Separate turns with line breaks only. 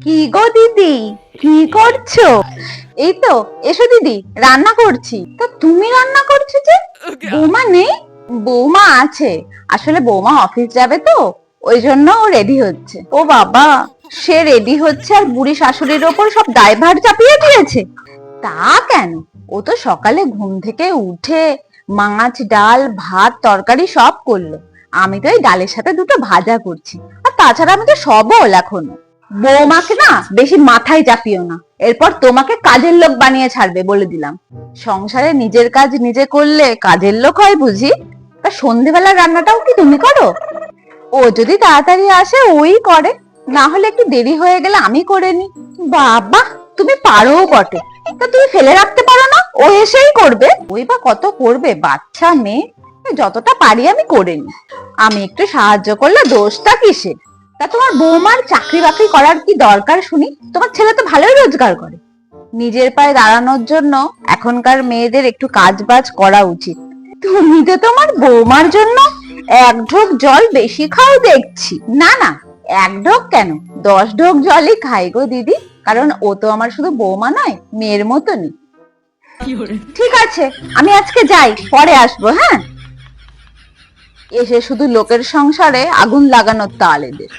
কি গো দিদি, কি করছো? এই তো, এসো দিদি, রান্না করছি। তো তুমি রান্না করছো যে? বৌমা নেই? বৌমা আছে, আসলে বৌমা অফিস যাবে তো, ওই জন্য ও রেডি হচ্ছে। ও বাবা, সে রেডি হচ্ছে আর বুড়ি শাশুড়ির ওপর সব দায়ভার চাপিয়ে দিয়েছে? তা কেন? ও তো সকালে ঘুম থেকে উঠে মাছ ডাল ভাত তরকারি সব করলো। আমি তো এই ডালের সাথে দুটো ভাজা করছি। আর তাছাড়া আমি তো সবল এখনো। বৌমাকে না বেশি মাথায় চাপিও না, এরপর তোমাকে কাজের লোক বানিয়ে ছাড়বে বলে দিলাম। সংসারে নিজের কাজ নিজে করলে কাজের লোক হয় বুঝি? তা সন্ধেবেলার রান্নাটাও কি তুমি করো? ও যদি তাড়াতাড়ি আসে ওই করে, না হলে একটু দেরি হয়ে গেলে আমি করে নি। বাবা, তুমি পারো বটে। তা তুমি ফেলে রাখতে পারো না? ও এসেই করবে। ওই বা কত করবে, বাচ্চা মেয়ে। যতটা পারি আমি করে নি। আমি একটু সাহায্য করলে দোষটা কিসে? তা তোমার বৌমার চাকরি বাকরি করার কি দরকার শুনি? তোমার ছেলে তো ভালোই রোজগার করে। নিজের পায়ে দাঁড়ানোর জন্য এখনকার মেয়েদের একটু কাজ বাজ করা উচিত। তুমি তো তোমার বৌমার জন্য এক ঢোক জল বেশি খাও দেখছি। না না, এক ঢোক কেন, 10 ঢোক জলই খাই গো দিদি। কারণ ও তো আমার শুধু বৌমা নয়, মেয়ের মতনই। ঠিক আছে, আমি আজকে যাই, পরে আসবো। হ্যাঁ, এসে শুধু লোকের সংসারে আগুন লাগানোর তাল এদের।